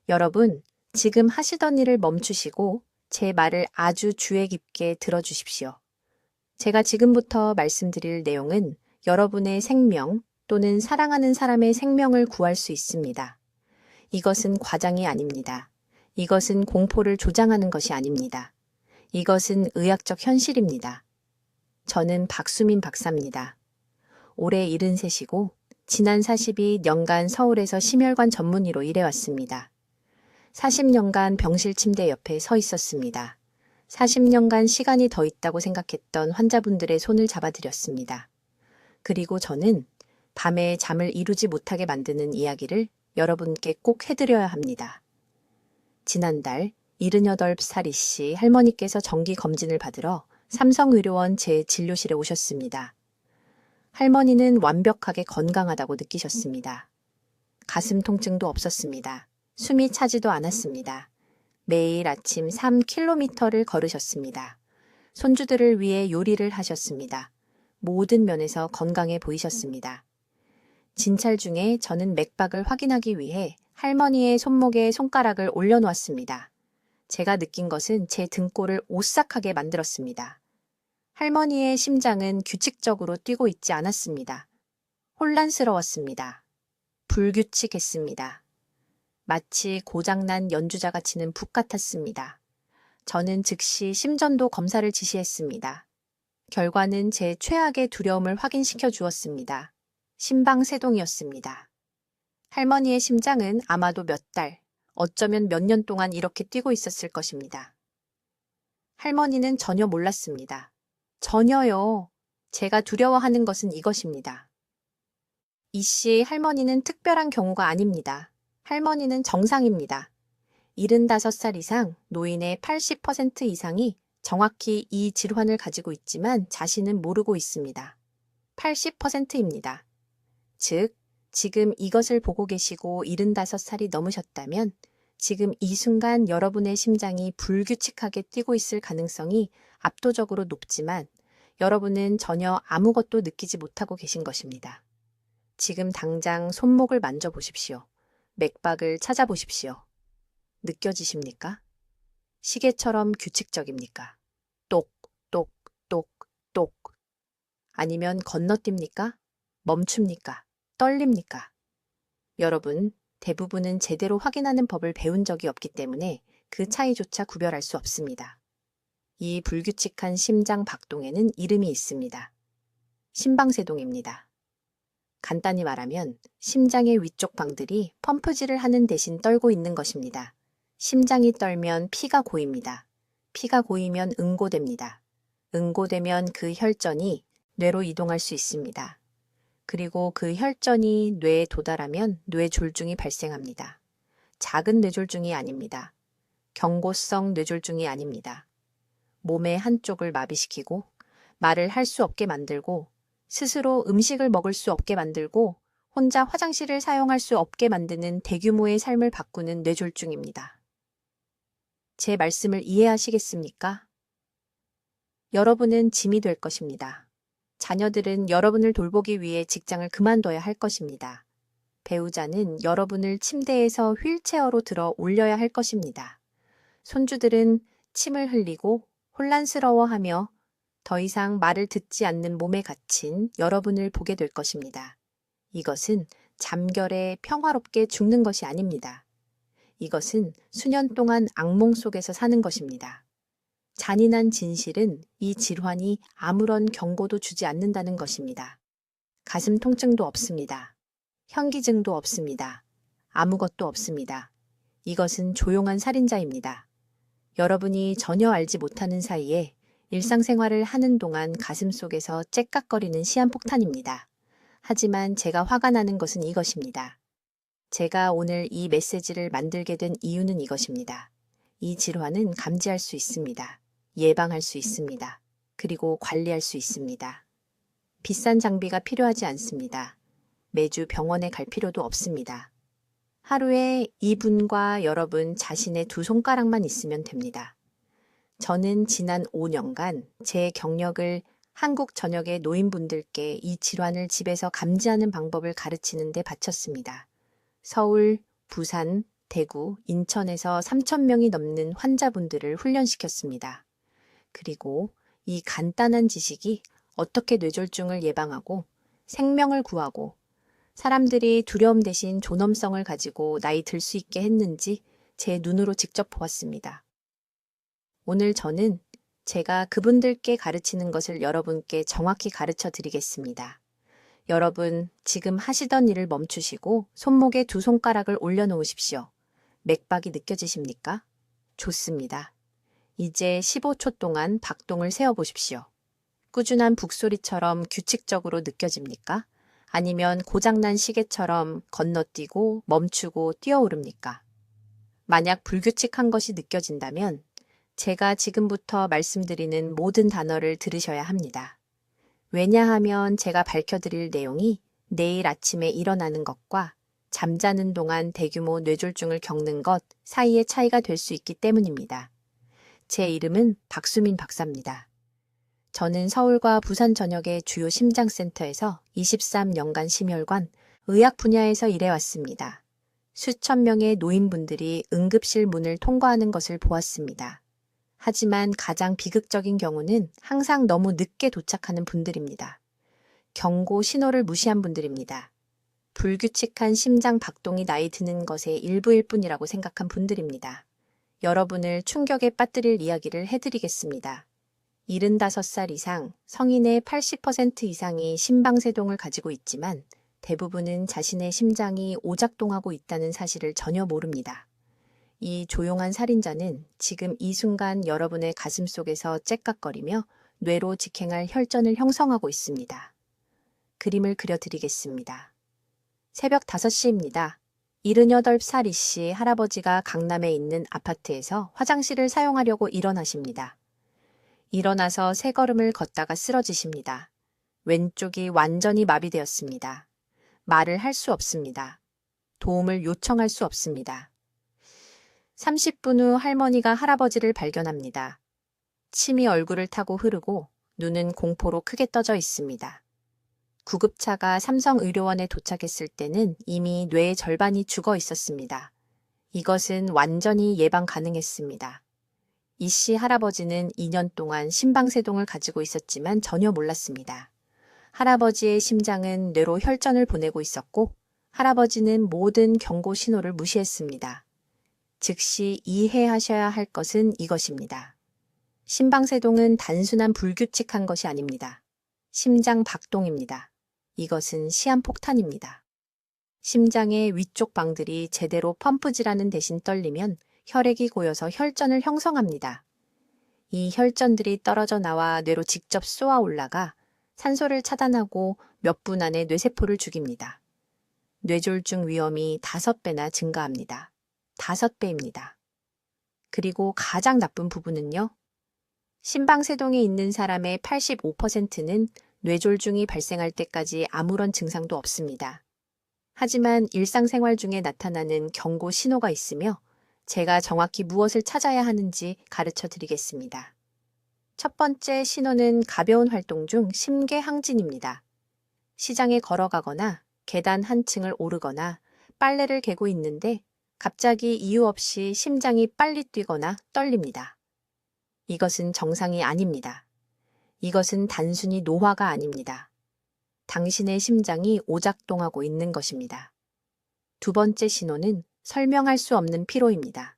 여러분, 지금 하시던 일을 멈추시고 제 말을 아주 주의 깊게 들어주십시오. 제가 지금부터 말씀드릴 내용은 여러분의 생명 또는 사랑하는 사람의 생명을 구할 수 있습니다. 이것은 과장이 아닙니다. 이것은 공포를 조장하는 것이 아닙니다. 이것은 의학적 현실입니다. 저는 박수민 박사입니다. 올해 73이고 지난 42년간 서울에서 심혈관 전문의로 일해왔습니다. 40년간 병실 침대 옆에 서 있었습니다. 40년간 시간이 더 있다고 생각했던 환자분들의 손을 잡아드렸습니다. 그리고 저는 밤에 잠을 이루지 못하게 만드는 이야기를 여러분께 꼭 해드려야 합니다. 지난달 78살이 씨 할머니께서 정기 검진을 받으러 삼성의료원 제 진료실에 오셨습니다. 할머니는 완벽하게 건강하다고 느끼셨습니다. 가슴 통증도 없었습니다. 숨이 차지도 않았습니다. 매일 아침 3km를 걸으셨습니다. 손주들을 위해 요리를 하셨습니다. 모든 면에서 건강해 보이셨습니다. 진찰 중에 저는 맥박을 확인하기 위해 할머니의 손목에 손가락을 올려놓았습니다. 제가 느낀 것은 제 등골을 오싹하게 만들었습니다. 할머니의 심장은 규칙적으로 뛰고 있지 않았습니다. 혼란스러웠습니다. 불규칙했습니다. 마치 고장난 연주자가 치는 북 같았습니다. 저는 즉시 심전도 검사를 지시했습니다. 결과는 제 최악의 두려움을 확인시켜 주었습니다. 심방세동이었습니다. 할머니의 심장은 아마도 몇 달, 어쩌면 몇 년 동안 이렇게 뛰고 있었을 것입니다. 할머니는 전혀 몰랐습니다. 전혀요. 제가 두려워하는 것은 이것입니다. 이 씨 할머니는 특별한 경우가 아닙니다. 할머니는 정상입니다. 75살 이상 노인의 80% 이상이 정확히 이 질환을 가지고 있지만 자신은 모르고 있습니다. 80%입니다. 즉, 지금 이것을 보고 계시고 75살이 넘으셨다면 지금 이 순간 여러분의 심장이 불규칙하게 뛰고 있을 가능성이 압도적으로 높지만 여러분은 전혀 아무것도 느끼지 못하고 계신 것입니다. 지금 당장 손목을 만져보십시오. 맥박을 찾아보십시오. 느껴지십니까? 시계처럼 규칙적입니까? 똑, 똑, 똑, 똑. 아니면 건너뜁니까? 멈춥니까? 떨립니까? 여러분, 대부분은 제대로 확인하는 법을 배운 적이 없기 때문에 그 차이조차 구별할 수 없습니다. 이 불규칙한 심장 박동에는 이름이 있습니다. 심방세동입니다. 간단히 말하면 심장의 위쪽 방들이 펌프질을 하는 대신 떨고 있는 것입니다. 심장이 떨면 피가 고입니다. 피가 고이면 응고됩니다. 응고되면 그 혈전이 뇌로 이동할 수 있습니다. 그리고 그 혈전이 뇌에 도달하면 뇌졸중이 발생합니다. 작은 뇌졸중이 아닙니다. 경고성 뇌졸중이 아닙니다. 몸의 한쪽을 마비시키고 말을 할 수 없게 만들고 스스로 음식을 먹을 수 없게 만들고 혼자 화장실을 사용할 수 없게 만드는 대규모의 삶을 바꾸는 뇌졸중입니다. 제 말씀을 이해하시겠습니까? 여러분은 짐이 될 것입니다. 자녀들은 여러분을 돌보기 위해 직장을 그만둬야 할 것입니다. 배우자는 여러분을 침대에서 휠체어로 들어 올려야 할 것입니다. 손주들은 침을 흘리고 혼란스러워하며 더 이상 말을 듣지 않는 몸에 갇힌 여러분을 보게 될 것입니다. 이것은 잠결에 평화롭게 죽는 것이 아닙니다. 이것은 수년 동안 악몽 속에서 사는 것입니다. 잔인한 진실은 이 질환이 아무런 경고도 주지 않는다는 것입니다. 가슴 통증도 없습니다. 현기증도 없습니다. 아무것도 없습니다. 이것은 조용한 살인자입니다. 여러분이 전혀 알지 못하는 사이에 일상생활을 하는 동안 가슴속에서 째깍거리는 시한폭탄입니다. 하지만 제가 화가 나는 것은 이것입니다. 제가 오늘 이 메시지를 만들게 된 이유는 이것입니다. 이 질환은 감지할 수 있습니다. 예방할 수 있습니다. 그리고 관리할 수 있습니다. 비싼 장비가 필요하지 않습니다. 매주 병원에 갈 필요도 없습니다. 하루에 이분과 여러분 자신의 두 손가락만 있으면 됩니다. 저는 지난 5년간 제 경력을 한국 전역의 노인분들께 이 질환을 집에서 감지하는 방법을 가르치는 데 바쳤습니다. 서울, 부산, 대구, 인천에서 3,000명이 넘는 환자분들을 훈련시켰습니다. 그리고 이 간단한 지식이 어떻게 뇌졸중을 예방하고 생명을 구하고 사람들이 두려움 대신 존엄성을 가지고 나이 들 수 있게 했는지 제 눈으로 직접 보았습니다. 오늘 저는 제가 그분들께 가르치는 것을 여러분께 정확히 가르쳐 드리겠습니다. 여러분, 지금 하시던 일을 멈추시고 손목에 두 손가락을 올려놓으십시오. 맥박이 느껴지십니까? 좋습니다. 이제 15초 동안 박동을 세어보십시오. 꾸준한 북소리처럼 규칙적으로 느껴집니까? 아니면 고장난 시계처럼 건너뛰고 멈추고 뛰어오릅니까? 만약 불규칙한 것이 느껴진다면 제가 지금부터 말씀드리는 모든 단어를 들으셔야 합니다. 왜냐하면 제가 밝혀드릴 내용이 내일 아침에 일어나는 것과 잠자는 동안 대규모 뇌졸중을 겪는 것 사이의 차이가 될 수 있기 때문입니다. 제 이름은 박수민 박사입니다. 저는 서울과 부산 전역의 주요 심장센터에서 23년간 심혈관, 의학 분야에서 일해왔습니다. 수천 명의 노인분들이 응급실 문을 통과하는 것을 보았습니다. 하지만 가장 비극적인 경우는 항상 너무 늦게 도착하는 분들입니다. 경고 신호를 무시한 분들입니다. 불규칙한 심장 박동이 나이 드는 것의 일부일 뿐이라고 생각한 분들입니다. 여러분을 충격에 빠뜨릴 이야기를 해드리겠습니다. 75살 이상, 성인의 80% 이상이 심방세동을 가지고 있지만 대부분은 자신의 심장이 오작동하고 있다는 사실을 전혀 모릅니다. 이 조용한 살인자는 지금 이 순간 여러분의 가슴 속에서 째깍거리며 뇌로 직행할 혈전을 형성하고 있습니다. 그림을 그려드리겠습니다. 새벽 5시입니다. 78살 이씨 할아버지가 강남에 있는 아파트에서 화장실을 사용하려고 일어나십니다. 일어나서 3걸음을 걷다가 쓰러지십니다. 왼쪽이 완전히 마비되었습니다. 말을 할 수 없습니다. 도움을 요청할 수 없습니다. 30분 후 할머니가 할아버지를 발견합니다. 침이 얼굴을 타고 흐르고 눈은 공포로 크게 떠져 있습니다. 구급차가 삼성의료원에 도착했을 때는 이미 뇌의 절반이 죽어 있었습니다. 이것은 완전히 예방 가능했습니다. 이 씨 할아버지는 2년 동안 심방세동을 가지고 있었지만 전혀 몰랐습니다. 할아버지의 심장은 뇌로 혈전을 보내고 있었고 할아버지는 모든 경고 신호를 무시했습니다. 즉시 이해하셔야 할 것은 이것입니다. 심방세동은 단순한 불규칙한 것이 아닙니다. 심장 박동입니다. 이것은 시한폭탄입니다. 심장의 위쪽 방들이 제대로 펌프질하는 대신 떨리면 혈액이 고여서 혈전을 형성합니다. 이 혈전들이 떨어져 나와 뇌로 직접 쏘아 올라가 산소를 차단하고 몇 분 안에 뇌세포를 죽입니다. 뇌졸중 위험이 5배나 증가합니다. 5배입니다. 그리고 가장 나쁜 부분은요. 심방세동에 있는 사람의 85%는 뇌졸중이 발생할 때까지 아무런 증상도 없습니다. 하지만 일상생활 중에 나타나는 경고 신호가 있으며 제가 정확히 무엇을 찾아야 하는지 가르쳐 드리겠습니다. 첫 번째 신호는 가벼운 활동 중 심계항진입니다. 시장에 걸어가거나 계단 한 층을 오르거나 빨래를 개고 있는데 갑자기 이유 없이 심장이 빨리 뛰거나 떨립니다. 이것은 정상이 아닙니다. 이것은 단순히 노화가 아닙니다. 당신의 심장이 오작동하고 있는 것입니다. 두 번째 신호는 설명할 수 없는 피로입니다.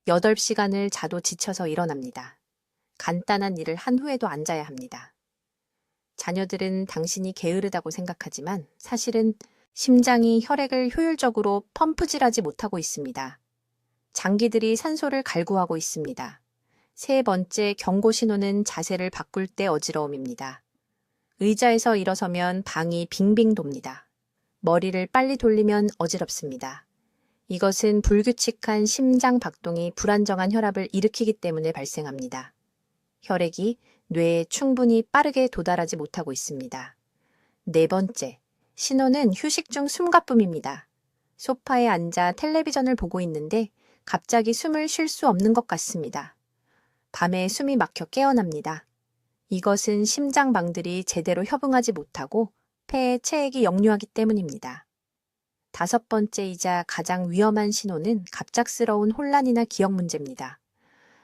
8시간을 자도 지쳐서 일어납니다. 간단한 일을 한 후에도 앉아야 합니다. 자녀들은 당신이 게으르다고 생각하지만 사실은 심장이 혈액을 효율적으로 펌프질하지 못하고 있습니다. 장기들이 산소를 갈구하고 있습니다. 세 번째 경고 신호는 자세를 바꿀 때 어지러움입니다. 의자에서 일어서면 방이 빙빙 돕니다. 머리를 빨리 돌리면 어지럽습니다. 이것은 불규칙한 심장 박동이 불안정한 혈압을 일으키기 때문에 발생합니다. 혈액이 뇌에 충분히 빠르게 도달하지 못하고 있습니다. 네 번째, 신호는 휴식 중 숨가쁨입니다. 소파에 앉아 텔레비전을 보고 있는데 갑자기 숨을 쉴 수 없는 것 같습니다. 밤에 숨이 막혀 깨어납니다. 이것은 심장방들이 제대로 협응하지 못하고 폐에 체액이 역류하기 때문입니다. 5번째이자 가장 위험한 신호는 갑작스러운 혼란이나 기억 문제입니다.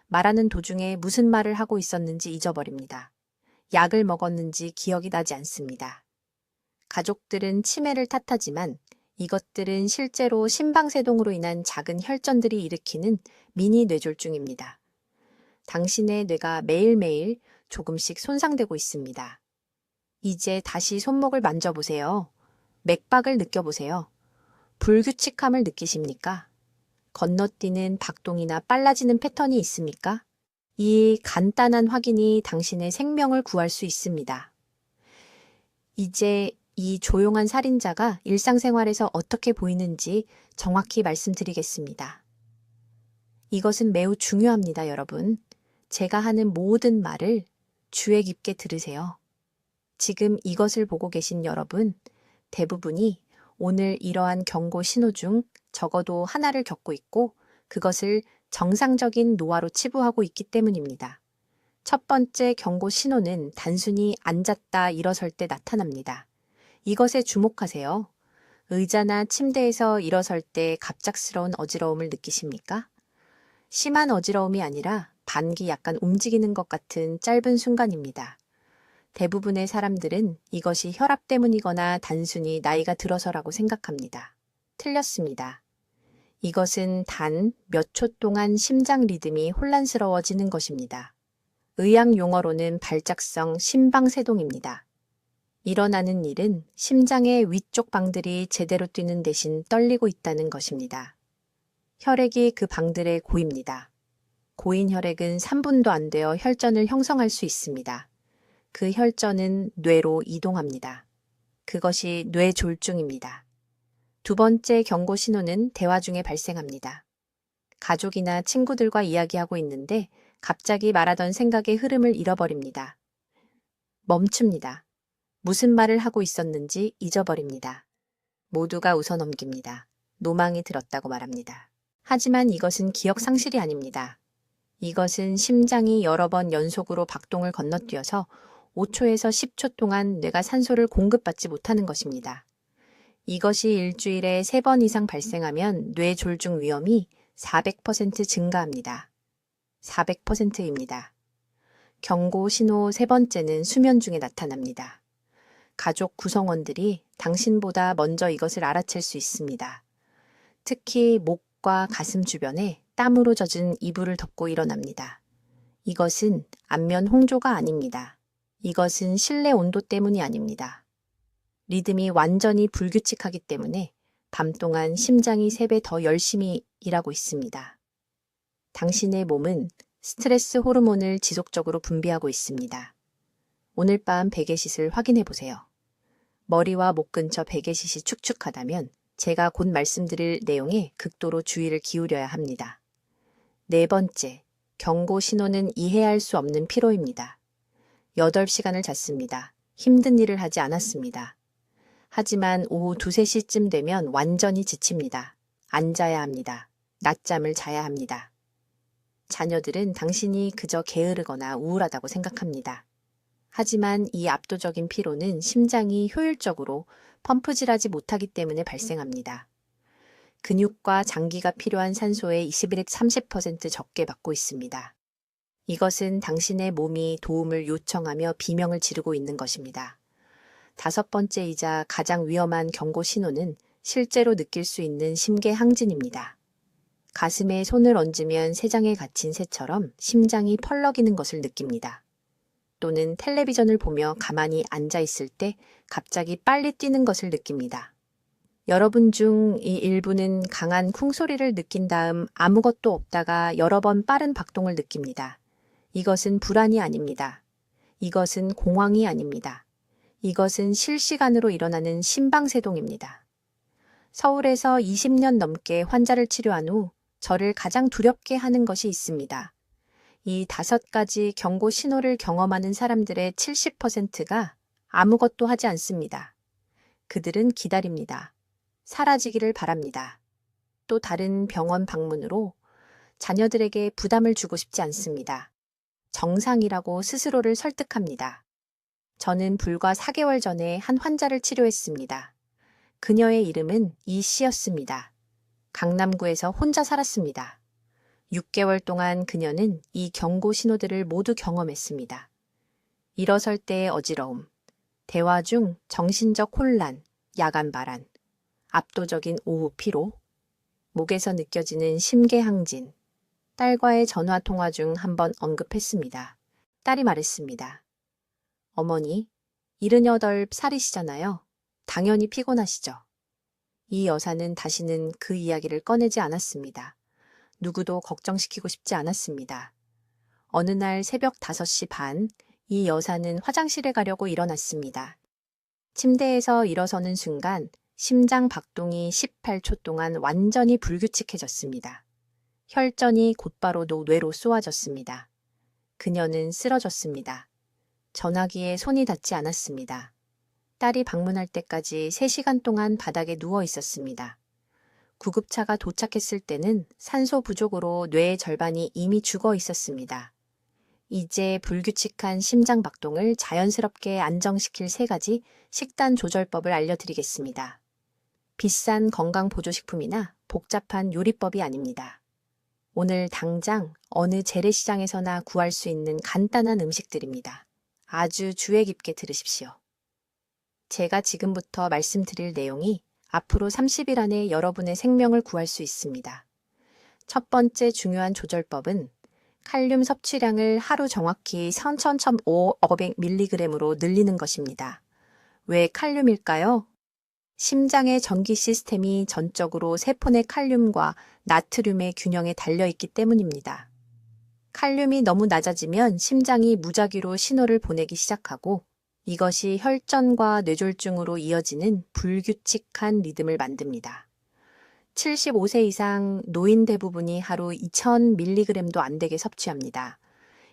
말하는 도중에 무슨 말을 하고 있었는지 잊어버립니다. 약을 먹었는지 기억이 나지 않습니다. 가족들은 치매를 탓하지만 이것들은 실제로 심방세동으로 인한 작은 혈전들이 일으키는 미니 뇌졸중입니다. 당신의 뇌가 매일매일 조금씩 손상되고 있습니다. 이제 다시 손목을 만져보세요. 맥박을 느껴보세요. 불규칙함을 느끼십니까? 건너뛰는 박동이나 빨라지는 패턴이 있습니까? 이 간단한 확인이 당신의 생명을 구할 수 있습니다. 이제 이 조용한 살인자가 일상생활에서 어떻게 보이는지 정확히 말씀드리겠습니다. 이것은 매우 중요합니다, 여러분. 제가 하는 모든 말을 주의 깊게 들으세요. 지금 이것을 보고 계신 여러분, 대부분이 오늘 이러한 경고 신호 중 적어도 하나를 겪고 있고 그것을 정상적인 노화로 치부하고 있기 때문입니다. 첫 번째 경고 신호는 단순히 앉았다 일어설 때 나타납니다. 이것에 주목하세요. 의자나 침대에서 일어설 때 갑작스러운 어지러움을 느끼십니까? 심한 어지러움이 아니라 반기 약간 움직이는 것 같은 짧은 순간입니다. 대부분의 사람들은 이것이 혈압 때문이거나 단순히 나이가 들어서라고 생각합니다. 틀렸습니다. 이것은 단 몇 초 동안 심장 리듬이 혼란스러워지는 것입니다. 의학 용어로는 발작성 심방세동입니다. 일어나는 일은 심장의 위쪽 방들이 제대로 뛰는 대신 떨리고 있다는 것입니다. 혈액이 그 방들에 고입니다. 고인 혈액은 3분도 안 되어 혈전을 형성할 수 있습니다. 그 혈전은 뇌로 이동합니다. 그것이 뇌졸중입니다. 두 번째 경고 신호는 대화 중에 발생합니다. 가족이나 친구들과 이야기하고 있는데 갑자기 말하던 생각의 흐름을 잃어버립니다. 멈춥니다. 무슨 말을 하고 있었는지 잊어버립니다. 모두가 웃어넘깁니다. 노망이 들었다고 말합니다. 하지만 이것은 기억 상실이 아닙니다. 이것은 심장이 여러 번 연속으로 박동을 건너뛰어서 5초에서 10초 동안 뇌가 산소를 공급받지 못하는 것입니다. 이것이 일주일에 3번 이상 발생하면 뇌졸중 위험이 400% 증가합니다. 400%입니다. 경고 신호 세 번째는 수면 중에 나타납니다. 가족 구성원들이 당신보다 먼저 이것을 알아챌 수 있습니다. 특히 목과 가슴 주변에 땀으로 젖은 이불을 덮고 일어납니다. 이것은 안면 홍조가 아닙니다. 이것은 실내 온도 때문이 아닙니다. 리듬이 완전히 불규칙하기 때문에 밤 동안 심장이 3배 더 열심히 일하고 있습니다. 당신의 몸은 스트레스 호르몬을 지속적으로 분비하고 있습니다. 오늘 밤 베개싯을 확인해 보세요. 머리와 목 근처 베개싯이 축축하다면 제가 곧 말씀드릴 내용에 극도로 주의를 기울여야 합니다. 네 번째, 경고 신호는 이해할 수 없는 피로입니다. 8시간을 잤습니다. 힘든 일을 하지 않았습니다. 하지만 오후 2, 3시쯤 되면 완전히 지칩니다. 앉아야 합니다. 낮잠을 자야 합니다. 자녀들은 당신이 그저 게으르거나 우울하다고 생각합니다. 하지만 이 압도적인 피로는 심장이 효율적으로 펌프질하지 못하기 때문에 발생합니다. 근육과 장기가 필요한 산소의 20에서 30% 적게 받고 있습니다. 이것은 당신의 몸이 도움을 요청하며 비명을 지르고 있는 것입니다. 5번째이자 가장 위험한 경고 신호는 실제로 느낄 수 있는 심계 항진입니다. 가슴에 손을 얹으면 새장에 갇힌 새처럼 심장이 펄럭이는 것을 느낍니다. 또는 텔레비전을 보며 가만히 앉아 있을 때 갑자기 빨리 뛰는 것을 느낍니다. 여러분 중 이 일부는 강한 쿵소리를 느낀 다음 아무것도 없다가 여러 번 빠른 박동을 느낍니다. 이것은 불안이 아닙니다. 이것은 공황이 아닙니다. 이것은 실시간으로 일어나는 심방세동입니다. 서울에서 20년 넘게 환자를 치료한 후 저를 가장 두렵게 하는 것이 있습니다. 이 5가지 경고 신호를 경험하는 사람들의 70%가 아무것도 하지 않습니다. 그들은 기다립니다. 사라지기를 바랍니다. 또 다른 병원 방문으로 자녀들에게 부담을 주고 싶지 않습니다. 정상이라고 스스로를 설득합니다. 저는 불과 4개월 전에 한 환자를 치료했습니다. 그녀의 이름은 이 씨였습니다. 강남구에서 혼자 살았습니다. 6개월 동안 그녀는 이 경고 신호들을 모두 경험했습니다. 일어설 때의 어지러움, 대화 중 정신적 혼란, 야간 발한, 압도적인 오후 피로, 목에서 느껴지는 심계항진, 딸과의 전화 통화 중 한 번 언급했습니다. 딸이 말했습니다. 어머니, 78살이시잖아요. 당연히 피곤하시죠. 이 여사는 다시는 그 이야기를 꺼내지 않았습니다. 누구도 걱정시키고 싶지 않았습니다. 어느 날 새벽 5시 반, 이 여사는 화장실에 가려고 일어났습니다. 침대에서 일어서는 순간 심장 박동이 18초 동안 완전히 불규칙해졌습니다. 혈전이 곧바로 뇌로 쏘아졌습니다. 그녀는 쓰러졌습니다. 전화기에 손이 닿지 않았습니다. 딸이 방문할 때까지 3시간 동안 바닥에 누워 있었습니다. 구급차가 도착했을 때는 산소 부족으로 뇌의 절반이 이미 죽어 있었습니다. 이제 불규칙한 심장 박동을 자연스럽게 안정시킬 3가지 식단 조절법을 알려드리겠습니다. 비싼 건강보조식품이나 복잡한 요리법이 아닙니다. 오늘 당장 어느 재래시장에서나 구할 수 있는 간단한 음식들입니다. 아주 주의 깊게 들으십시오. 제가 지금부터 말씀드릴 내용이 앞으로 30일 안에 여러분의 생명을 구할 수 있습니다. 첫 번째 중요한 조절법은 칼륨 섭취량을 하루 정확히 13,500mg으로 늘리는 것입니다. 왜 칼륨일까요? 심장의 전기 시스템이 전적으로 세포 내 칼륨과 나트륨의 균형에 달려있기 때문입니다. 칼륨이 너무 낮아지면 심장이 무작위로 신호를 보내기 시작하고 이것이 혈전과 뇌졸중으로 이어지는 불규칙한 리듬을 만듭니다. 75세 이상 노인 대부분이 하루 2000mg도 안 되게 섭취합니다.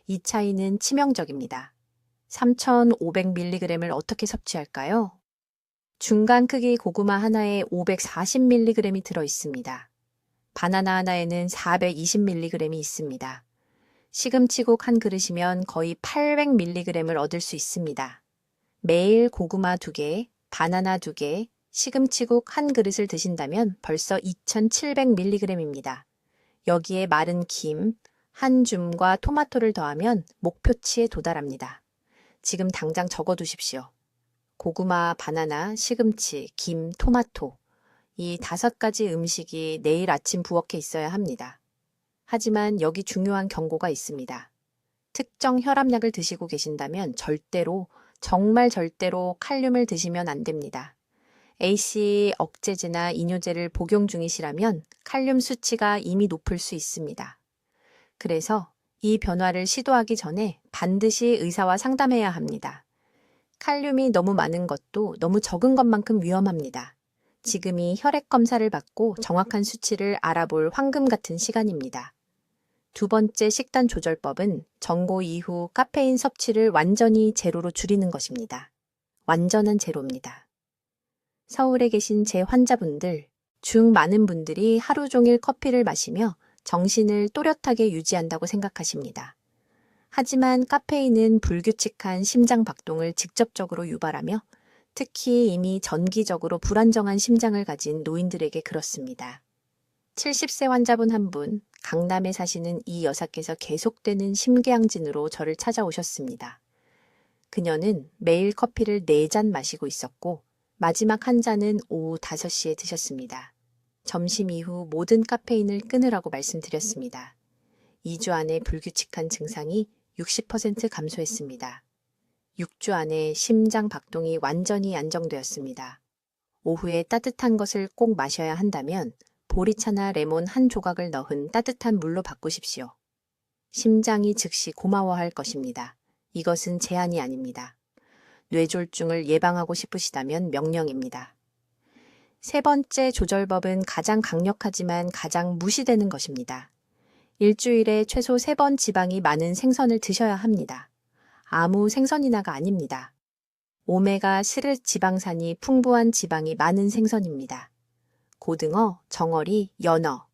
이 차이는 치명적입니다. 3500mg을 어떻게 섭취할까요? 중간 크기 고구마 하나에 540mg이 들어 있습니다. 바나나 하나에는 420mg이 있습니다. 시금치국 한 그릇이면 거의 800mg을 얻을 수 있습니다. 매일 고구마 2개, 바나나 2개, 시금치국 한 그릇을 드신다면 벌써 2700mg입니다. 여기에 마른 김, 한 줌과 토마토를 더하면 목표치에 도달합니다. 지금 당장 적어두십시오. 고구마, 바나나, 시금치, 김, 토마토. 이 5가지 음식이 내일 아침 부엌에 있어야 합니다. 하지만 여기 중요한 경고가 있습니다. 특정 혈압약을 드시고 계신다면 정말 절대로 칼륨을 드시면 안 됩니다. AC 억제제나 이뇨제를 복용 중이시라면 칼륨 수치가 이미 높을 수 있습니다. 그래서 이 변화를 시도하기 전에 반드시 의사와 상담해야 합니다. 칼륨이 너무 많은 것도 너무 적은 것만큼 위험합니다. 지금이 혈액 검사를 받고 정확한 수치를 알아볼 황금 같은 시간입니다. 두 번째 식단 조절법은 정고 이후 카페인 섭취를 완전히 제로로 줄이는 것입니다. 완전한 제로입니다. 서울에 계신 제 환자분들 중 많은 분들이 하루 종일 커피를 마시며 정신을 또렷하게 유지한다고 생각하십니다. 하지만 카페인은 불규칙한 심장 박동을 직접적으로 유발하며 특히 이미 전기적으로 불안정한 심장을 가진 노인들에게 그렇습니다. 70세 환자분 한 분, 강남에 사시는 이 여사께서 계속되는 심계항진으로 저를 찾아오셨습니다. 그녀는 매일 커피를 4잔 마시고 있었고 마지막 한 잔은 오후 5시에 드셨습니다. 점심 이후 모든 카페인을 끊으라고 말씀드렸습니다. 2주 안에 불규칙한 증상이 60% 감소했습니다. 6주 안에 심장 박동이 완전히 안정되었습니다. 오후에 따뜻한 것을 꼭 마셔야 한다면 보리차나 레몬 한 조각을 넣은 따뜻한 물로 바꾸십시오. 심장이 즉시 고마워할 것입니다. 이것은 제한이 아닙니다. 뇌졸중을 예방하고 싶으시다면 명령입니다. 세 번째 조절법은 가장 강력하지만 가장 무시되는 것입니다. 일주일에 최소 3번 지방이 많은 생선을 드셔야 합니다. 아무 생선이나가 아닙니다. 오메가3 지방산이 풍부한 지방이 많은 생선입니다. 고등어, 정어리, 연어.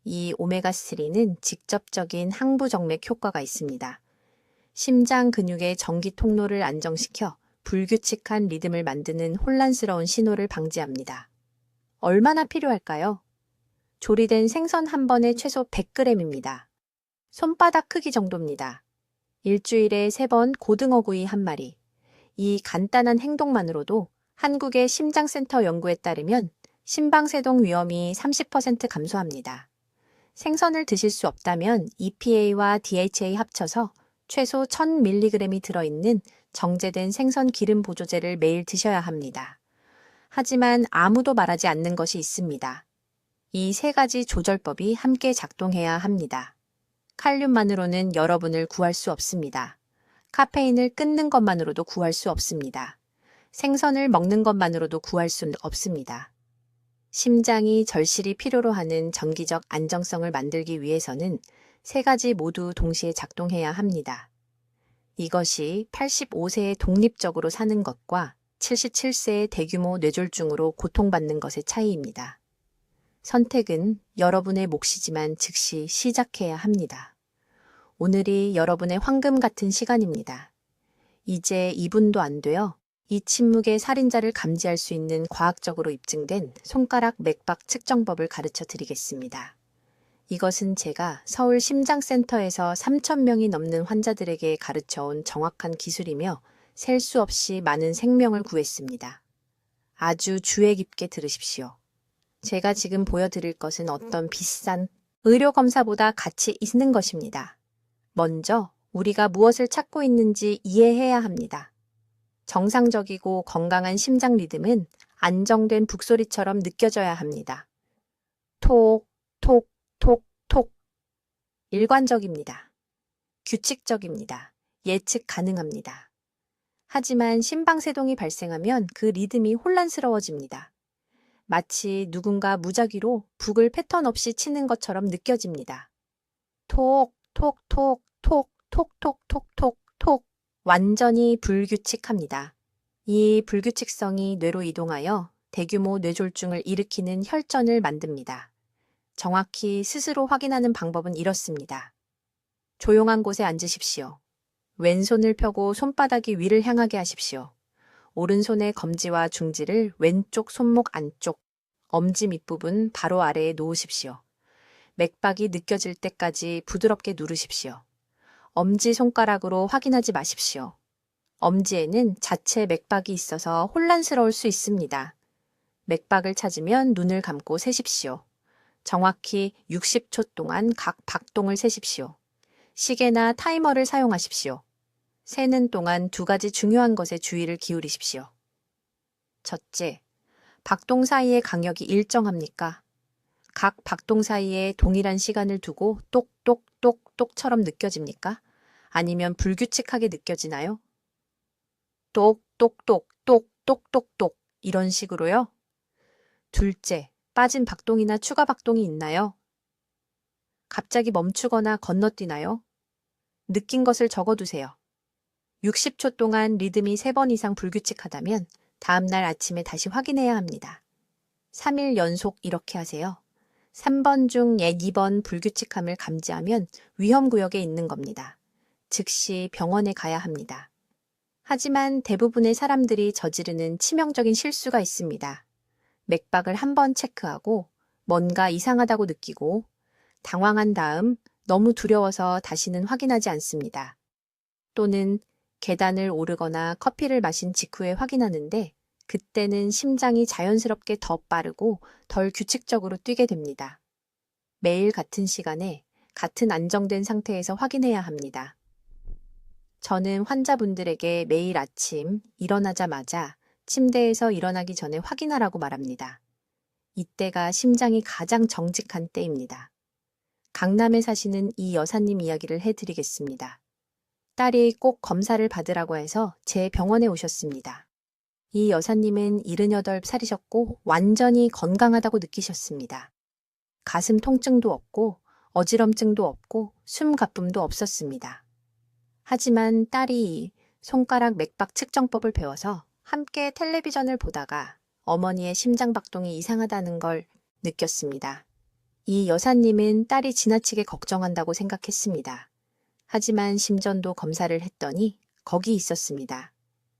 이 오메가3는 직접적인 항부정맥 효과가 있습니다. 심장 근육의 전기 통로를 안정시켜 불규칙한 리듬을 만드는 혼란스러운 신호를 방지합니다. 얼마나 필요할까요? 조리된 생선 한 번에 최소 100g입니다. 손바닥 크기 정도입니다. 일주일에 3번 고등어 구이 한 마리. 이 간단한 행동만으로도 한국의 심장센터 연구에 따르면 심방세동 위험이 30% 감소합니다. 생선을 드실 수 없다면 EPA와 DHA 합쳐서 최소 1000mg이 들어있는 정제된 생선 기름 보조제를 매일 드셔야 합니다. 하지만 아무도 말하지 않는 것이 있습니다. 이 3가지 조절법이 함께 작동해야 합니다. 칼륨만으로는 여러분을 구할 수 없습니다. 카페인을 끊는 것만으로도 구할 수 없습니다. 생선을 먹는 것만으로도 구할 수 없습니다. 심장이 절실히 필요로 하는 정기적 안정성을 만들기 위해서는 3가지 모두 동시에 작동해야 합니다. 이것이 85세에 독립적으로 사는 것과 77세의 대규모 뇌졸중으로 고통받는 것의 차이입니다. 선택은 여러분의 몫이지만 즉시 시작해야 합니다. 오늘이 여러분의 황금 같은 시간입니다. 이제 2분도 안 되어 이 침묵의 살인자를 감지할 수 있는 과학적으로 입증된 손가락 맥박 측정법을 가르쳐 드리겠습니다. 이것은 제가 서울 심장센터에서 3,000명이 넘는 환자들에게 가르쳐온 정확한 기술이며 셀 수 없이 많은 생명을 구했습니다. 아주 주의 깊게 들으십시오. 제가 지금 보여드릴 것은 어떤 비싼 의료검사보다 가치 있는 것입니다. 먼저 우리가 무엇을 찾고 있는지 이해해야 합니다. 정상적이고 건강한 심장 리듬은 안정된 북소리처럼 느껴져야 합니다. 톡, 톡, 톡, 톡. 일관적입니다. 규칙적입니다. 예측 가능합니다. 하지만 심방세동이 발생하면 그 리듬이 혼란스러워집니다. 마치 누군가 무작위로 북을 패턴 없이 치는 것처럼 느껴집니다. 톡, 톡, 톡, 톡, 톡, 톡, 톡, 톡, 톡. 완전히 불규칙합니다. 이 불규칙성이 뇌로 이동하여 대규모 뇌졸중을 일으키는 혈전을 만듭니다. 정확히 스스로 확인하는 방법은 이렇습니다. 조용한 곳에 앉으십시오. 왼손을 펴고 손바닥이 위를 향하게 하십시오. 오른손의 검지와 중지를 왼쪽 손목 안쪽, 엄지 밑부분 바로 아래에 놓으십시오. 맥박이 느껴질 때까지 부드럽게 누르십시오. 엄지손가락으로 확인하지 마십시오. 엄지에는 자체 맥박이 있어서 혼란스러울 수 있습니다. 맥박을 찾으면 눈을 감고 세십시오. 정확히 60초 동안 각 박동을 세십시오. 시계나 타이머를 사용하십시오. 세는 동안 2가지 중요한 것에 주의를 기울이십시오. 첫째, 박동 사이의 간격이 일정합니까? 각 박동 사이에 동일한 시간을 두고 똑똑똑똑처럼 느껴집니까? 아니면 불규칙하게 느껴지나요? 똑똑똑, 똑똑똑똑 이런 식으로요? 둘째, 빠진 박동이나 추가 박동이 있나요? 갑자기 멈추거나 건너뛰나요? 느낀 것을 적어두세요. 60초 동안 리듬이 3번 이상 불규칙하다면 다음날 아침에 다시 확인해야 합니다. 3일 연속 이렇게 하세요. 3번 중 2번 불규칙함을 감지하면 위험구역에 있는 겁니다. 즉시 병원에 가야 합니다. 하지만 대부분의 사람들이 저지르는 치명적인 실수가 있습니다. 맥박을 한번 체크하고 뭔가 이상하다고 느끼고 당황한 다음 너무 두려워서 다시는 확인하지 않습니다. 또는 계단을 오르거나 커피를 마신 직후에 확인하는데 그때는 심장이 자연스럽게 더 빠르고 덜 규칙적으로 뛰게 됩니다. 매일 같은 시간에 같은 안정된 상태에서 확인해야 합니다. 저는 환자분들에게 매일 아침 일어나자마자 침대에서 일어나기 전에 확인하라고 말합니다. 이때가 심장이 가장 정직한 때입니다. 강남에 사시는 이 여사님 이야기를 해드리겠습니다. 딸이 꼭 검사를 받으라고 해서 제 병원에 오셨습니다. 이 여사님은 78살이셨고 완전히 건강하다고 느끼셨습니다. 가슴 통증도 없고 어지럼증도 없고 숨가쁨도 없었습니다. 하지만 딸이 손가락 맥박 측정법을 배워서 함께 텔레비전을 보다가 어머니의 심장박동이 이상하다는 걸 느꼈습니다. 이 여사님은 딸이 지나치게 걱정한다고 생각했습니다. 하지만 심전도 검사를 했더니 거기 있었습니다.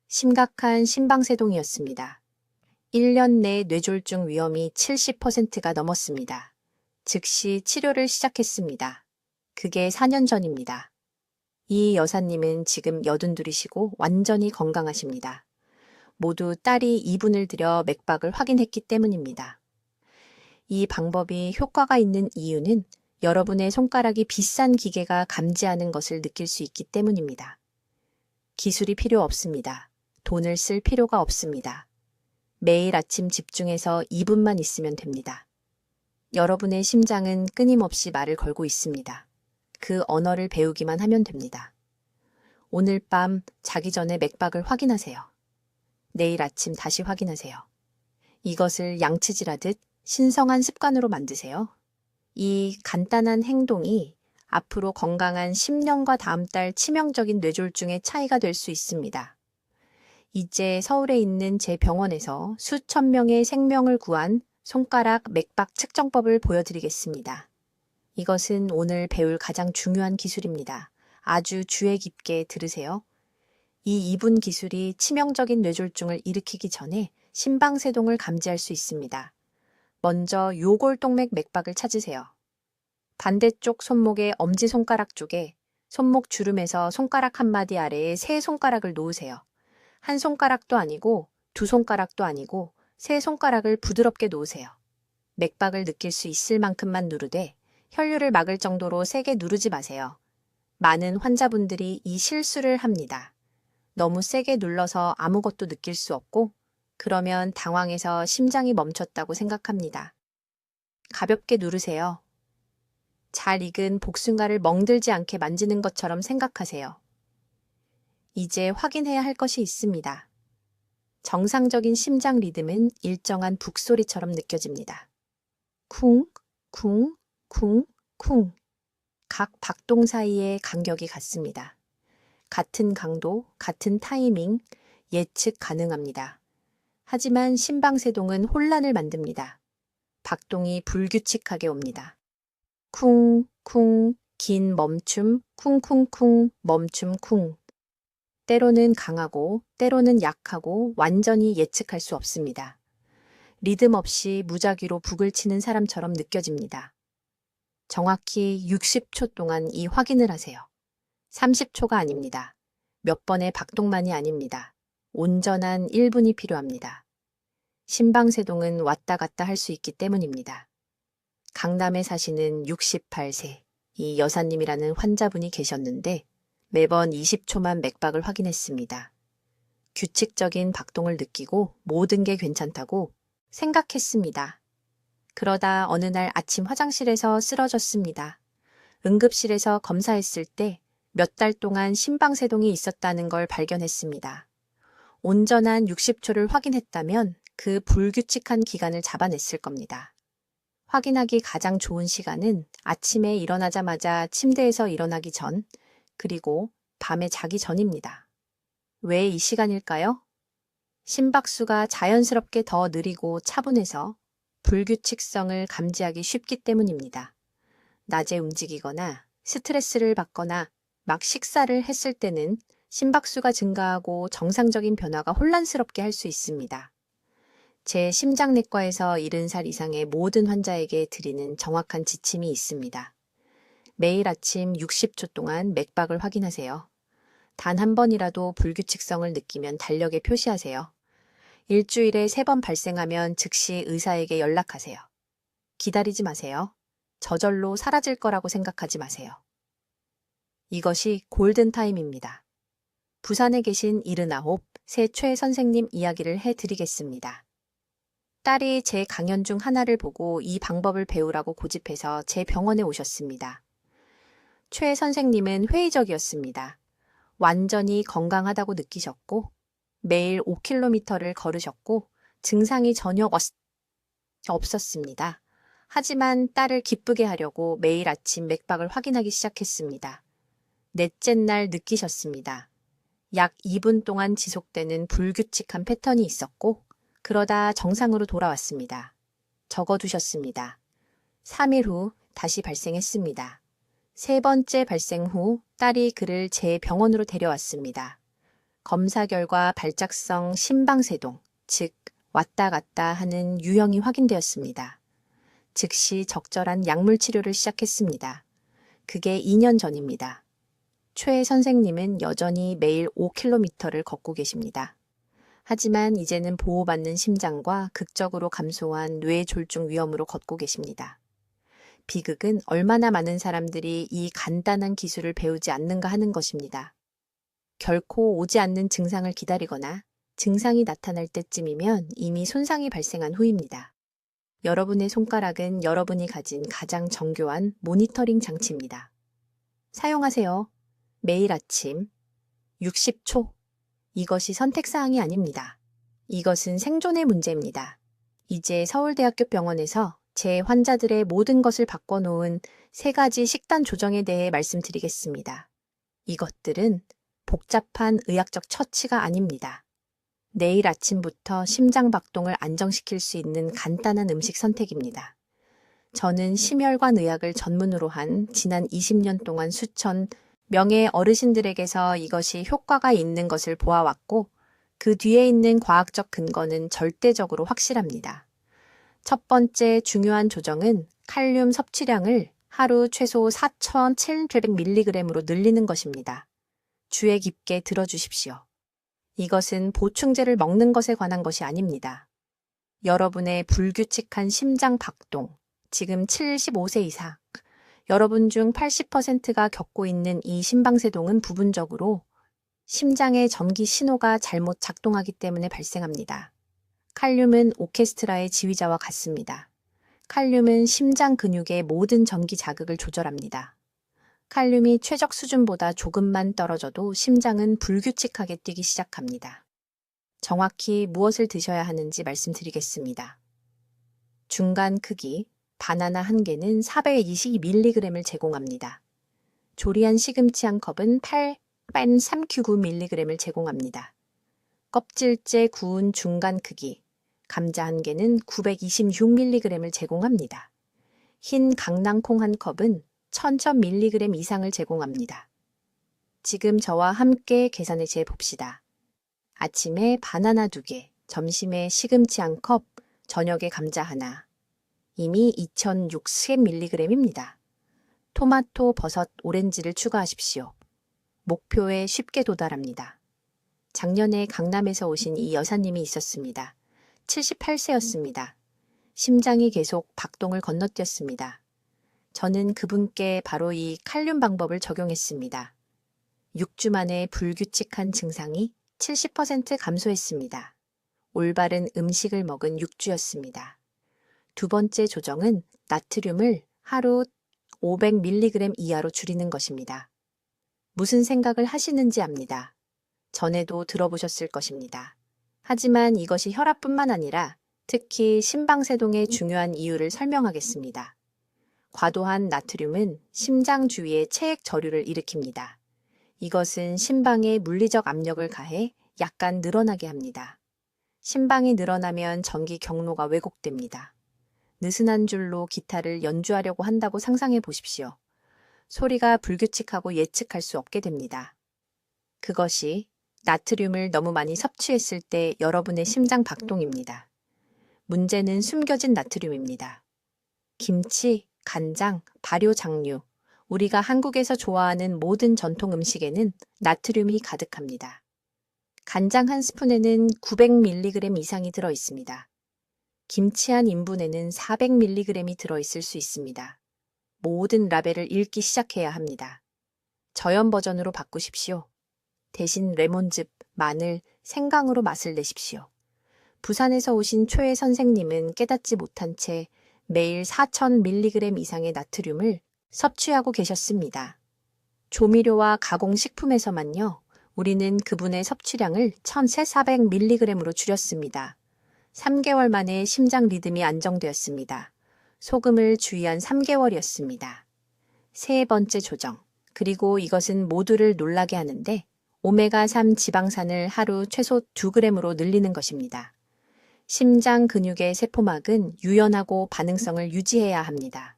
심각한 심방세동이었습니다. 1년 내 뇌졸중 위험이 70%가 넘었습니다. 즉시 치료를 시작했습니다. 그게 4년 전입니다. 이 여사님은 지금 82이시고 완전히 건강하십니다. 모두 딸이 이분을 들여 맥박을 확인했기 때문입니다. 이 방법이 효과가 있는 이유는 여러분의 손가락이 비싼 기계가 감지하는 것을 느낄 수 있기 때문입니다. 기술이 필요 없습니다. 돈을 쓸 필요가 없습니다. 매일 아침 집중해서 2분만 있으면 됩니다. 여러분의 심장은 끊임없이 말을 걸고 있습니다. 그 언어를 배우기만 하면 됩니다. 오늘 밤 자기 전에 맥박을 확인하세요. 내일 아침 다시 확인하세요. 이것을 양치질하듯 신성한 습관으로 만드세요. 이 간단한 행동이 앞으로 건강한 10년과 다음 달 치명적인 뇌졸중의 차이가 될 수 있습니다. 이제 서울에 있는 제 병원에서 수천 명의 생명을 구한 손가락 맥박 측정법을 보여드리겠습니다. 이것은 오늘 배울 가장 중요한 기술입니다. 아주 주의 깊게 들으세요. 이 2분 기술이 치명적인 뇌졸중을 일으키기 전에 심방세동을 감지할 수 있습니다. 먼저 요골동맥 맥박을 찾으세요. 반대쪽 손목의 엄지손가락 쪽에 손목 주름에서 손가락 한마디 아래에 세 손가락을 놓으세요. 한 손가락도 아니고 두 손가락도 아니고 세 손가락을 부드럽게 놓으세요. 맥박을 느낄 수 있을 만큼만 누르되 혈류를 막을 정도로 세게 누르지 마세요. 많은 환자분들이 이 실수를 합니다. 너무 세게 눌러서 아무것도 느낄 수 없고 그러면 당황해서 심장이 멈췄다고 생각합니다. 가볍게 누르세요. 잘 익은 복숭아를 멍들지 않게 만지는 것처럼 생각하세요. 이제 확인해야 할 것이 있습니다. 정상적인 심장 리듬은 일정한 북소리처럼 느껴집니다. 쿵, 쿵, 쿵, 쿵. 각 박동 사이의 간격이 같습니다. 같은 강도, 같은 타이밍, 예측 가능합니다. 하지만 심방세동은 혼란을 만듭니다. 박동이 불규칙하게 옵니다. 쿵, 쿵, 긴 멈춤, 쿵쿵쿵, 멈춤 쿵. 때로는 강하고 때로는 약하고 완전히 예측할 수 없습니다. 리듬 없이 무작위로 북을 치는 사람처럼 느껴집니다. 정확히 60초 동안 이 확인을 하세요. 30초가 아닙니다. 몇 번의 박동만이 아닙니다. 온전한 1분이 필요합니다. 심방세동은 왔다 갔다 할 수 있기 때문입니다. 강남에 사시는 68세 이 여사님이라는 환자분이 계셨는데 매번 20초만 맥박을 확인했습니다. 규칙적인 박동을 느끼고 모든 게 괜찮다고 생각했습니다. 그러다 어느 날 아침 화장실에서 쓰러졌습니다. 응급실에서 검사했을 때 몇 달 동안 심방세동이 있었다는 걸 발견했습니다. 온전한 60초를 확인했다면 그 불규칙한 기간을 잡아냈을 겁니다. 확인하기 가장 좋은 시간은 아침에 일어나자마자 침대에서 일어나기 전, 그리고 밤에 자기 전입니다. 왜 이 시간일까요? 심박수가 자연스럽게 더 느리고 차분해서 불규칙성을 감지하기 쉽기 때문입니다. 낮에 움직이거나 스트레스를 받거나 막 식사를 했을 때는 심박수가 증가하고 정상적인 변화가 혼란스럽게 할 수 있습니다. 제 심장내과에서 70살 이상의 모든 환자에게 드리는 정확한 지침이 있습니다. 매일 아침 60초 동안 맥박을 확인하세요. 단 한 번이라도 불규칙성을 느끼면 달력에 표시하세요. 일주일에 3번 발생하면 즉시 의사에게 연락하세요. 기다리지 마세요. 저절로 사라질 거라고 생각하지 마세요. 이것이 골든타임입니다. 부산에 계신 79세 최 선생님 이야기를 해드리겠습니다. 딸이 제 강연 중 하나를 보고 이 방법을 배우라고 고집해서 제 병원에 오셨습니다. 최 선생님은 회의적이었습니다. 완전히 건강하다고 느끼셨고 매일 5km를 걸으셨고 증상이 전혀 없었습니다. 하지만 딸을 기쁘게 하려고 매일 아침 맥박을 확인하기 시작했습니다. 넷째 날 느끼셨습니다. 약 2분 동안 지속되는 불규칙한 패턴이 있었고 그러다 정상으로 돌아왔습니다. 적어두셨습니다. 3일 후 다시 발생했습니다. 세 번째 발생 후 딸이 그를 제 병원으로 데려왔습니다. 검사 결과 발작성 심방세동, 즉 왔다 갔다 하는 유형이 확인되었습니다. 즉시 적절한 약물 치료를 시작했습니다. 그게 2년 전입니다. 최 선생님은 여전히 매일 5km를 걷고 계십니다. 하지만 이제는 보호받는 심장과 극적으로 감소한 뇌졸중 위험으로 걷고 계십니다. 비극은 얼마나 많은 사람들이 이 간단한 기술을 배우지 않는가 하는 것입니다. 결코 오지 않는 증상을 기다리거나 증상이 나타날 때쯤이면 이미 손상이 발생한 후입니다. 여러분의 손가락은 여러분이 가진 가장 정교한 모니터링 장치입니다. 사용하세요. 매일 아침 60초. 이것이 선택사항이 아닙니다. 이것은 생존의 문제입니다. 이제 서울대학교 병원에서 제 환자들의 모든 것을 바꿔놓은 3가지 식단 조정에 대해 말씀드리겠습니다. 이것들은 복잡한 의학적 처치가 아닙니다. 내일 아침부터 심장 박동을 안정시킬 수 있는 간단한 음식 선택입니다. 저는 심혈관 의학을 전문으로 한 지난 20년 동안 수천 명의 어르신들에게서 이것이 효과가 있는 것을 보아왔고 그 뒤에 있는 과학적 근거는 절대적으로 확실합니다. 첫 번째 중요한 조정은 칼륨 섭취량을 하루 최소 4,700mg으로 늘리는 것입니다. 주의 깊게 들어주십시오. 이것은 보충제를 먹는 것에 관한 것이 아닙니다. 여러분의 불규칙한 심장 박동, 지금 75세 이상, 여러분 중 80%가 겪고 있는 이 심방세동은 부분적으로 심장의 전기 신호가 잘못 작동하기 때문에 발생합니다. 칼륨은 오케스트라의 지휘자와 같습니다. 칼륨은 심장 근육의 모든 전기 자극을 조절합니다. 칼륨이 최적 수준보다 조금만 떨어져도 심장은 불규칙하게 뛰기 시작합니다. 정확히 무엇을 드셔야 하는지 말씀드리겠습니다. 중간 크기, 바나나 1개는 422mg을 제공합니다. 조리한 시금치 1컵은 8.399mg을 제공합니다. 껍질째 구운 중간 크기, 감자 1개는 926mg을 제공합니다. 흰 강낭콩 1컵은 1000mg 이상을 제공합니다. 지금 저와 함께 계산해 재봅시다. 아침에 바나나 2개, 점심에 시금치 1컵, 저녁에 감자 하나. 이미 2060mg입니다. 토마토, 버섯, 오렌지를 추가하십시오. 목표에 쉽게 도달합니다. 작년에 강남에서 오신 이 여사님이 있었습니다. 78세였습니다. 심장이 계속 박동을 건너뛰었습니다. 저는 그분께 바로 이 칼륨 방법을 적용했습니다. 6주 만에 불규칙한 증상이 70% 감소했습니다. 올바른 음식을 먹은 6주였습니다. 두 번째 조정은 나트륨을 하루 500mg 이하로 줄이는 것입니다. 무슨 생각을 하시는지 압니다. 전에도 들어보셨을 것입니다. 하지만 이것이 혈압뿐만 아니라 특히 심방세동의 중요한 이유를 설명하겠습니다. 과도한 나트륨은 심장 주위에 체액 저류를 일으킵니다. 이것은 심방에 물리적 압력을 가해 약간 늘어나게 합니다. 심방이 늘어나면 전기 경로가 왜곡됩니다. 느슨한 줄로 기타를 연주하려고 한다고 상상해 보십시오. 소리가 불규칙하고 예측할 수 없게 됩니다. 그것이 나트륨을 너무 많이 섭취했을 때 여러분의 심장 박동입니다. 문제는 숨겨진 나트륨입니다. 김치, 간장, 발효 장류, 우리가 한국에서 좋아하는 모든 전통 음식에는 나트륨이 가득합니다. 간장 1스푼에는 900mg 이상이 들어 있습니다. 김치 한 인분에는 400mg이 들어있을 수 있습니다. 모든 라벨을 읽기 시작해야 합니다. 저염 버전으로 바꾸십시오. 대신 레몬즙, 마늘, 생강으로 맛을 내십시오. 부산에서 오신 최 선생님은 깨닫지 못한 채 매일 4000mg 이상의 나트륨을 섭취하고 계셨습니다. 조미료와 가공식품에서만요, 우리는 그분의 섭취량을 1400mg으로 줄였습니다. 3개월 만에 심장 리듬이 안정되었습니다. 소금을 주의한 3개월이었습니다. 세 번째 조정, 그리고 이것은 모두를 놀라게 하는데 오메가3 지방산을 하루 최소 2g으로 늘리는 것입니다. 심장 근육의 세포막은 유연하고 반응성을 유지해야 합니다.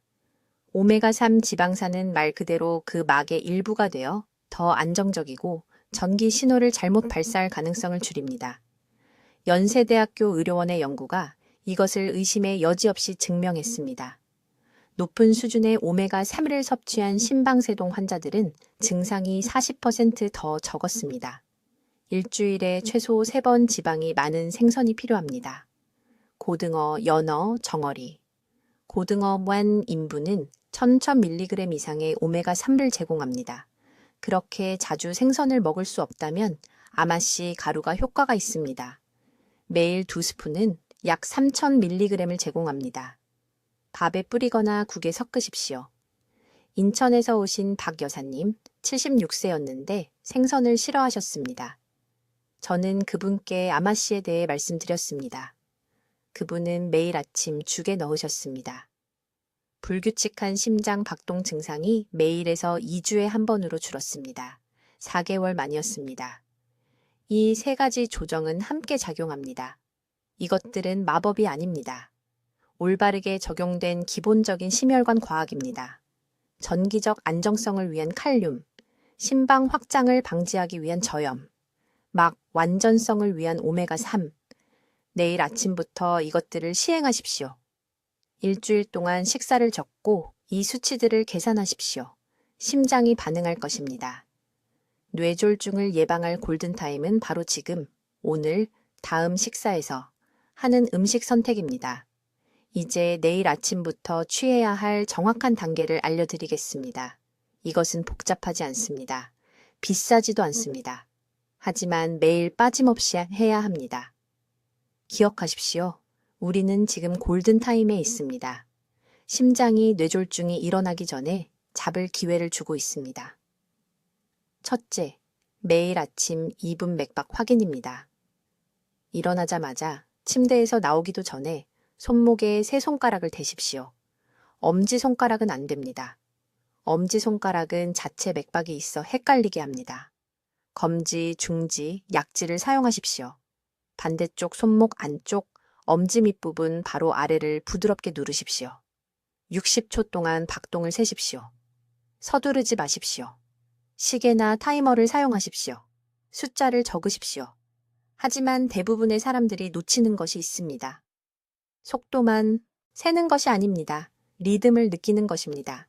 오메가3 지방산은 말 그대로 그 막의 일부가 되어 더 안정적이고 전기 신호를 잘못 발사할 가능성을 줄입니다. 연세대학교 의료원의 연구가 이것을 의심의 여지 없이 증명했습니다. 높은 수준의 오메가3를 섭취한 심방세동 환자들은 증상이 40%더 적었습니다. 일주일에 최소 3번 지방이 많은 생선이 필요합니다. 고등어, 연어, 정어리. 고등어 1인분은 1000mg 이상의 오메가3를 제공합니다. 그렇게 자주 생선을 먹을 수 없다면 아마씨 가루가 효과가 있습니다. 매일 2스푼은 약 3000mg을 제공합니다. 밥에 뿌리거나 국에 섞으십시오. 인천에서 오신 박 여사님, 76세였는데 생선을 싫어하셨습니다. 저는 그분께 아마씨에 대해 말씀드렸습니다. 그분은 매일 아침 죽에 넣으셨습니다. 불규칙한 심장 박동 증상이 매일에서 2주에 한 번으로 줄었습니다. 4개월 만이었습니다. 이 3가지 조정은 함께 작용합니다. 이것들은 마법이 아닙니다. 올바르게 적용된 기본적인 심혈관 과학입니다. 전기적 안정성을 위한 칼륨, 심방 확장을 방지하기 위한 저염, 막 완전성을 위한 오메가3. 내일 아침부터 이것들을 시행하십시오. 일주일 동안 식사를 적고 이 수치들을 계산하십시오. 심장이 반응할 것입니다. 뇌졸중을 예방할 골든타임은 바로 지금, 오늘, 다음 식사에서 하는 음식 선택입니다. 이제 내일 아침부터 취해야 할 정확한 단계를 알려드리겠습니다. 이것은 복잡하지 않습니다. 비싸지도 않습니다. 하지만 매일 빠짐없이 해야 합니다. 기억하십시오. 우리는 지금 골든타임에 있습니다. 심장이 뇌졸중이 일어나기 전에 잡을 기회를 주고 있습니다. 첫째, 매일 아침 2분 맥박 확인입니다. 일어나자마자 침대에서 나오기도 전에 손목에 세 손가락을 대십시오. 엄지손가락은 안 됩니다. 엄지손가락은 자체 맥박이 있어 헷갈리게 합니다. 검지, 중지, 약지를 사용하십시오. 반대쪽 손목 안쪽, 엄지 밑부분 바로 아래를 부드럽게 누르십시오. 60초 동안 박동을 세십시오. 서두르지 마십시오. 시계나 타이머를 사용하십시오. 숫자를 적으십시오. 하지만 대부분의 사람들이 놓치는 것이 있습니다. 속도만 세는 것이 아닙니다. 리듬을 느끼는 것입니다.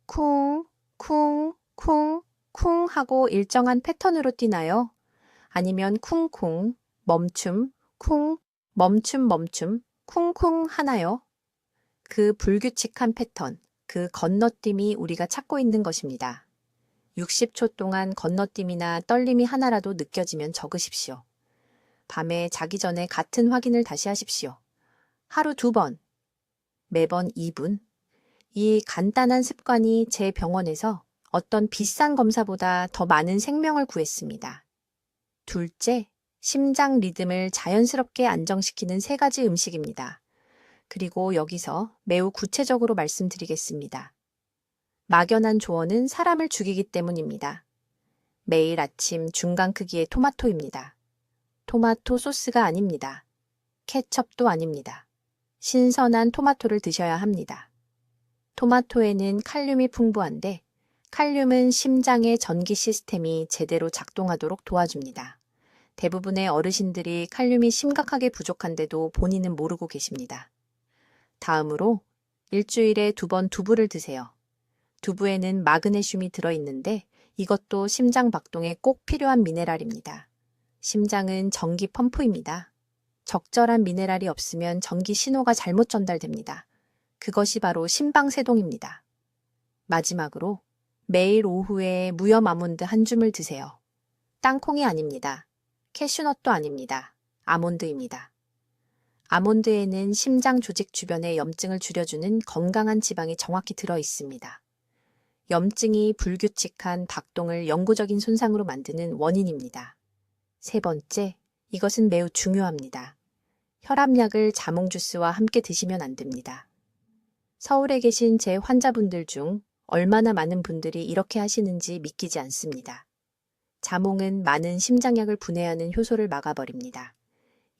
쿵, 쿵, 쿵, 쿵 하고 일정한 패턴으로 뛰나요? 아니면 쿵쿵, 멈춤, 쿵, 멈춤, 멈춤, 쿵쿵 하나요? 그 불규칙한 패턴, 그 건너뛰미 우리가 찾고 있는 것입니다. 60초 동안 건너뛰미나 떨림이 하나라도 느껴지면 적으십시오. 밤에 자기 전에 같은 확인을 다시 하십시오. 하루 2번, 매번 2분. 이 간단한 습관이 제 병원에서 어떤 비싼 검사보다 더 많은 생명을 구했습니다. 둘째, 심장 리듬을 자연스럽게 안정시키는 3가지 음식입니다. 그리고 여기서 매우 구체적으로 말씀드리겠습니다. 막연한 조언은 사람을 죽이기 때문입니다. 매일 아침 중간 크기의 토마토입니다. 토마토 소스가 아닙니다. 케첩도 아닙니다. 신선한 토마토를 드셔야 합니다. 토마토에는 칼륨이 풍부한데 칼륨은 심장의 전기 시스템이 제대로 작동하도록 도와줍니다. 대부분의 어르신들이 칼륨이 심각하게 부족한데도 본인은 모르고 계십니다. 다음으로 일주일에 2번 두부를 드세요. 두부에는 마그네슘이 들어있는데 이것도 심장 박동에 꼭 필요한 미네랄입니다. 심장은 전기 펌프입니다. 적절한 미네랄이 없으면 전기 신호가 잘못 전달됩니다. 그것이 바로 심방세동입니다. 마지막으로 매일 오후에 무염 아몬드 한 줌을 드세요. 땅콩이 아닙니다. 캐슈넛도 아닙니다. 아몬드입니다. 아몬드에는 심장 조직 주변의 염증을 줄여주는 건강한 지방이 정확히 들어 있습니다. 염증이 불규칙한 박동을 영구적인 손상으로 만드는 원인입니다. 3번째, 이것은 매우 중요합니다. 혈압약을 자몽 주스와 함께 드시면 안 됩니다. 서울에 계신 제 환자분들 중 얼마나 많은 분들이 이렇게 하시는지 믿기지 않습니다. 자몽은 많은 심장약을 분해하는 효소를 막아버립니다.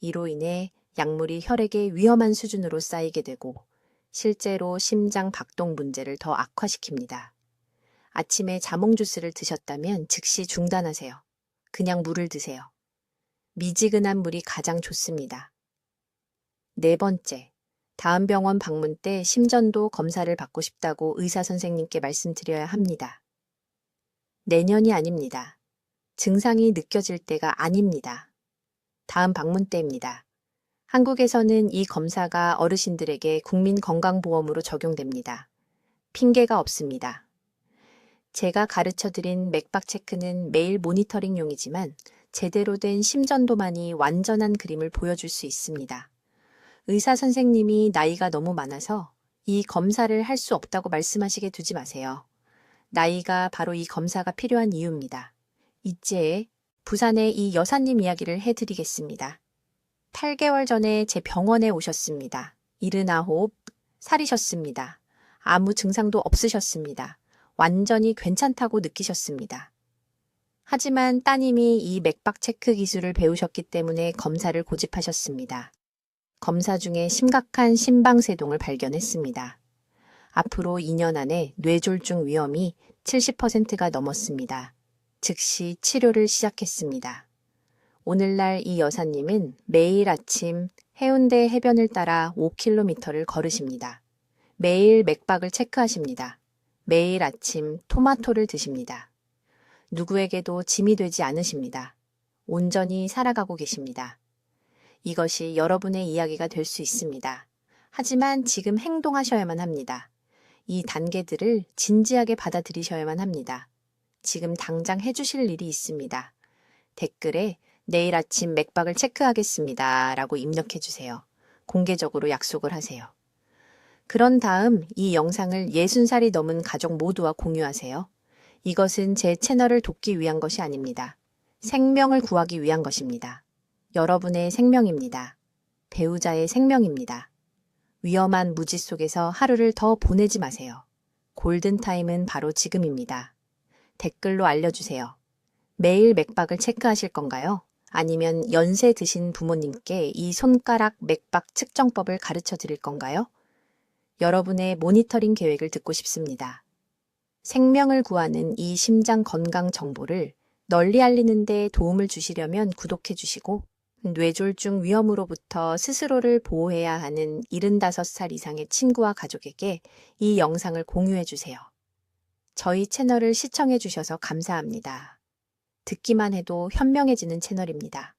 이로 인해 약물이 혈액에 위험한 수준으로 쌓이게 되고 실제로 심장 박동 문제를 더 악화시킵니다. 아침에 자몽 주스를 드셨다면 즉시 중단하세요. 그냥 물을 드세요. 미지근한 물이 가장 좋습니다. 네 번째, 다음 병원 방문 때 심전도 검사를 받고 싶다고 의사 선생님께 말씀드려야 합니다. 내년이 아닙니다. 증상이 느껴질 때가 아닙니다. 다음 방문 때입니다. 한국에서는 이 검사가 어르신들에게 국민건강보험으로 적용됩니다. 핑계가 없습니다. 제가 가르쳐드린 맥박 체크는 매일 모니터링용이지만 제대로 된 심전도만이 완전한 그림을 보여줄 수 있습니다. 의사 선생님이 나이가 너무 많아서 이 검사를 할 수 없다고 말씀하시게 두지 마세요. 나이가 바로 이 검사가 필요한 이유입니다. 이제 부산의 이 여사님 이야기를 해드리겠습니다. 8개월 전에 제 병원에 오셨습니다. 79살이셨습니다. 아무 증상도 없으셨습니다. 완전히 괜찮다고 느끼셨습니다. 하지만 따님이 이 맥박 체크 기술을 배우셨기 때문에 검사를 고집하셨습니다. 검사 중에 심각한 심방세동을 발견했습니다. 앞으로 2년 안에 뇌졸중 위험이 70%가 넘었습니다. 즉시 치료를 시작했습니다. 오늘날 이 여사님은 매일 아침 해운대 해변을 따라 5km를 걸으십니다. 매일 맥박을 체크하십니다. 매일 아침 토마토를 드십니다. 누구에게도 짐이 되지 않으십니다. 온전히 살아가고 계십니다. 이것이 여러분의 이야기가 될 수 있습니다. 하지만 지금 행동하셔야만 합니다. 이 단계들을 진지하게 받아들이셔야만 합니다. 지금 당장 해주실 일이 있습니다. 댓글에 내일 아침 맥박을 체크하겠습니다 라고 입력해 주세요. 공개적으로 약속을 하세요. 그런 다음 이 영상을 60살이 넘은 가족 모두와 공유하세요. 이것은 제 채널을 돕기 위한 것이 아닙니다. 생명을 구하기 위한 것입니다. 여러분의 생명입니다. 배우자의 생명입니다. 위험한 무지 속에서 하루를 더 보내지 마세요. 골든타임은 바로 지금입니다. 댓글로 알려주세요. 매일 맥박을 체크하실 건가요? 아니면 연세 드신 부모님께 이 손가락 맥박 측정법을 가르쳐 드릴 건가요? 여러분의 모니터링 계획을 듣고 싶습니다. 생명을 구하는 이 심장 건강 정보를 널리 알리는 데 도움을 주시려면 구독해 주시고 뇌졸중 위험으로부터 스스로를 보호해야 하는 75살 이상의 친구와 가족에게 이 영상을 공유해 주세요. 저희 채널을 시청해 주셔서 감사합니다. 듣기만 해도 현명해지는 채널입니다.